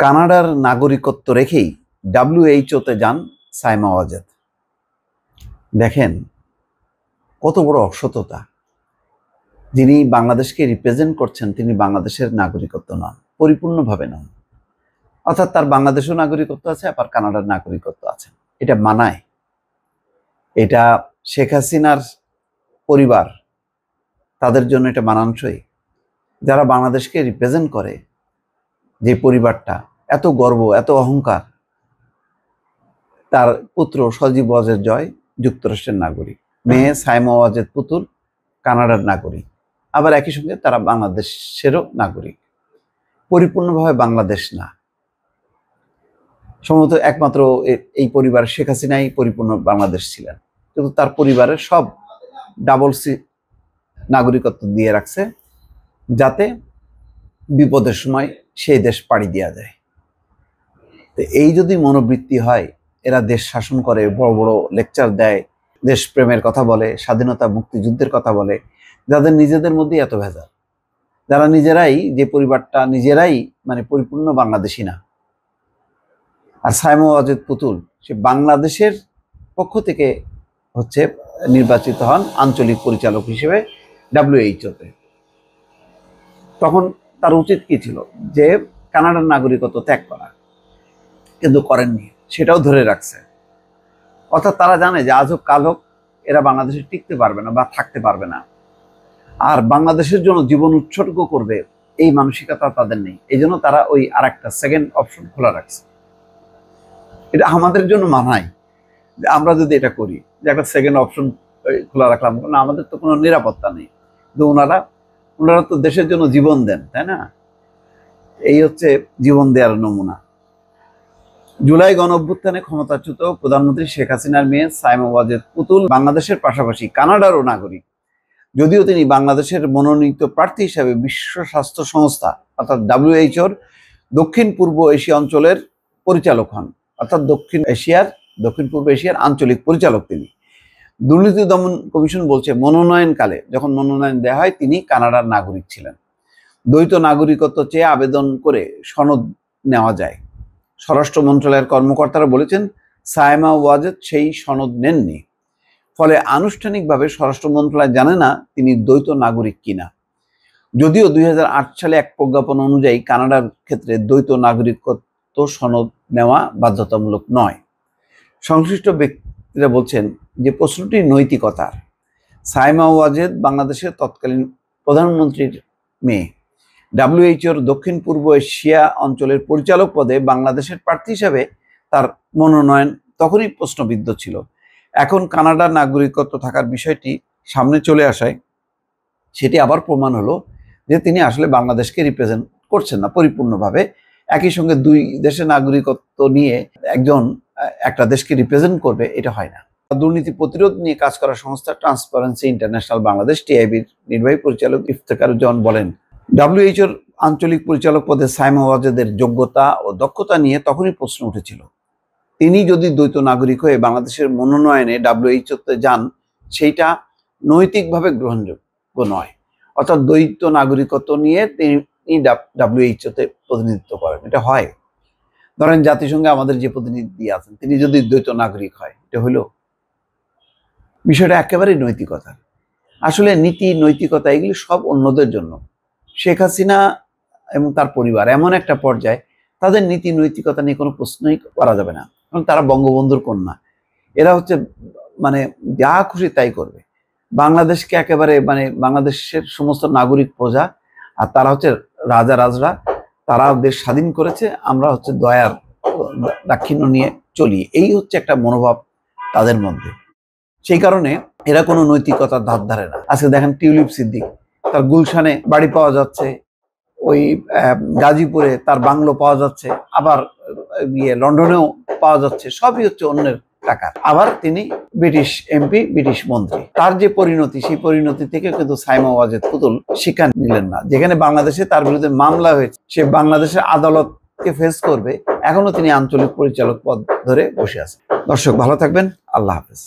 কানাডার নাগরিকত্ব রেখেই ডাব্লিউএইচওতে যান সাইমা ওয়াজেদ। দেখেন কত বড় অসততা। যিনি বাংলাদেশকে রিপ্রেজেন্ট করছেন তিনি বাংলাদেশের নাগরিকত্ব নন, পরিপূর্ণভাবে নন। অর্থাৎ তার বাংলাদেশের নাগরিকত্ব আছে, আবার কানাডার নাগরিকত্ব আছে। এটা মানায়? এটা শেখ হাসিনার পরিবার তাদের জন্য এটা মানানসই? যারা বাংলাদেশকে রিপ্রেজেন্ট করে, যে পরিবারটা এত গর্ব, এত অহংকার, তার পুত্র সজীব ওয়াজেদ জয় যুক্তরাষ্ট্রের নাগরিক, মেয়ে সাইমা ওয়াজেদ পুতুল কানাডার নাগরিক, আবার একই সঙ্গে তারা বাংলাদেশেরও নাগরিক। পরিপূর্ণভাবে বাংলাদেশ না। সম্ভবত একমাত্র এই পরিবার শেখ হাসিনাই পরিপূর্ণ বাংলাদেশ ছিলেন, কিন্তু তার পরিবারের সব ডাবল নাগরিকত্ব দিয়ে রাখছে, যাতে বিপদের সময় সেই দেশ পাড়ি দেওয়া যায়। তো এই যদি মনোবৃত্তি হয়, এরা দেশ শাসন করে, বড় বড় লেকচার দেয়, দেশপ্রেমের কথা বলে, স্বাধীনতা মুক্তিযুদ্ধের কথা বলে, যাদের নিজেদের মধ্যে এত ভেজাল, যারা নিজেরাই, যে পরিবারটা নিজেরাই মানে পরিপূর্ণ বাংলাদেশি না। আর সাইমা ওয়াজেদ পুতুল সে বাংলাদেশের পক্ষ থেকে হচ্ছে নির্বাচিত হন আঞ্চলিক পরিচালক হিসেবে ডাব্লিউএইচওতে। তখন তার উচিত কি ছিল? যে কানাডার নাগরিকত্ব ত্যাগ করা, কিন্তু করেননি, সেটাও ধরে রাখছে। অর্থাৎ তারা জানে যে আজ হোক কাল হোক এরা বাংলাদেশে টিকতে পারবে না বা থাকতে পারবে না, আর বাংলাদেশের জন্য জীবন উৎসর্গ করবে এই মানসিকতা তাদের নেই। এই জন্য তারা ওই আর একটা সেকেন্ড অপশন খোলা রাখছে। এটা আমাদের জন্য মানায় যে আমরা যদি এটা করি, যে একটা সেকেন্ড অপশন খোলা রাখলাম, না আমাদের তো কোনো নিরাপত্তা নেই, কিন্তু ওনারা তো দেশের জন্য জীবন দেন, তাই না? এই হচ্ছে জীবন দেওয়ার নমুনা। জুলাই গণঅভ্যুত্থানে ক্ষমতাচ্যুত প্রধানমন্ত্রী শেখ হাসিনার মেয়ে সাইমা ওয়াজেদ পুতুল বাংলাদেশের পাশাপাশি কানাডারও নাগরিক। যদিও তিনি বাংলাদেশের মনোনীত প্রার্থী হিসাবে বিশ্ব স্বাস্থ্য সংস্থা অর্থাৎ ডাব্লিউএইচওর দক্ষিণ পূর্ব এশিয়া অঞ্চলের পরিচালক হন, অর্থাৎ দক্ষিণ পূর্ব এশিয়ার আঞ্চলিক পরিচালক তিনি। দুর্নীতি দমন কমিশন বলছে মনোনয়নকালে, যখন মনোনয়ন দেওয়া হয়, তিনি কানাডার নাগরিক ছিলেন। দ্বৈত নাগরিকত্ব চেয়ে আবেদন করে সনদ নেওয়া যায়। স্বরাষ্ট্র মন্ত্রণালয়ের কর্মকর্তারা বলেছেন সাইমা ওয়াজেদ সেই সনদ নেননি, ফলে আনুষ্ঠানিকভাবে স্বরাষ্ট্র মন্ত্রণালয় জানে না তিনি দ্বৈত নাগরিক কিনা। যদিও 2008 সালে এক প্রজ্ঞাপন অনুযায়ী কানাডার ক্ষেত্রে দ্বৈত নাগরিকত্ব সনদ নেওয়া বাধ্যতামূলক নয়। সংশ্লিষ্ট ব্যক্তিরা বলছেন যে প্রশ্নটি নৈতিকতার। সাইমা ওয়াজেদ বাংলাদেশের তৎকালীন প্রধানমন্ত্রীর মেয়ে। ডাব্লিউএইচওর দক্ষিণ পূর্ব এশিয়া অঞ্চলের পরিচালক পদে বাংলাদেশের প্রার্থী হিসাবে তার মনোনয়ন তখনই প্রশ্নবিদ্ধ ছিল। এখন কানাডার নাগরিকত্ব থাকার বিষয়টি সামনে চলে আসায় সেটি আবার প্রমাণ হলো যে তিনি আসলে বাংলাদেশকে রিপ্রেজেন্ট করছেন না পরিপূর্ণভাবে। একই সঙ্গে দুই দেশের নাগরিকত্ব নিয়ে একজন একটা দেশকে রিপ্রেজেন্ট করবে, এটা হয় না। দুর্নীতি প্রতিরোধ নিয়ে কাজ করা সংস্থা ট্রান্সপারেন্সি ইন্টারন্যাশনাল বাংলাদেশ টিআইবির নির্বাহী পরিচালক ইফতেখারুজ্জামান বলেন, ডাব্লিউএইচওর আঞ্চলিক পরিচালক পদে সাইমা ওয়াজেদের যোগ্যতা ও দক্ষতা নিয়ে তখনই প্রশ্ন উঠেছিল। তিনি যদি দ্বৈত নাগরিক হয়ে বাংলাদেশের মনোনয়নে ডাব্লিউএইচওতে যান, সেইটা নৈতিকভাবে গ্রহণযোগ্য নয়। অর্থাৎ দ্বৈত নাগরিকত্ব নিয়ে তিনি ডাব্লিউএইচওতে প্রতিনিধিত্ব করেন, এটা হয়? ধরেন জাতিসংঘে আমাদের যে প্রতিনিধি আছেন তিনি যদি দ্বৈত নাগরিক হয়, এটা হলো? বিষয়টা একেবারেই নৈতিকতা। আসলে নীতি নৈতিকতা এগুলি সব অন্যদের জন্য। শেখ হাসিনা এবং তার পরিবার এমন একটা পর্যায়ে তাদের নীতি নৈতিকতা নিয়ে কোনো প্রশ্নই করা যাবে না, কারণ তারা বঙ্গবন্ধুর কন্যা। এরা হচ্ছে মানে যা খুশি তাই করবে। বাংলাদেশকে একেবারে মানে বাংলাদেশের সমস্ত নাগরিক প্রজা, আর তারা হচ্ছে রাজরা, তারা দেশ স্বাধীন করেছে, আমরা হচ্ছে দয়ার দাক্ষিণ্য নিয়ে চলি। এই হচ্ছে একটা মনোভাব তাদের মধ্যে। সেই কারণে এরা কোনো নৈতিকতার ধার ধারে না। আজকে দেখেন টিউলিপ সিদ্দিক, তার গুলশানে বাড়ি পাওয়া যাচ্ছে, ওই গাজীপুরে তার বাংলো পাওয়া যাচ্ছে, আবার লন্ডনেও পাওয়া যাচ্ছে, সবই হচ্ছে অন্যের টাকা। আবার তিনি ব্রিটিশ এমপি, ব্রিটিশ মন্ত্রী। তার যে পরিণতি, সেই পরিণতি থেকে কিন্তু সাইমা ওয়াজেদ পুতুল শিক্ষা নিলেন না। যেখানে বাংলাদেশে তার বিরুদ্ধে মামলা হয়েছে, সে বাংলাদেশের আদালতকে ফেস করবে, এখনো তিনি আঞ্চলিক পরিচালক পদ ধরে বসে আছেন। দর্শক ভালো থাকবেন, আল্লাহ হাফেজ।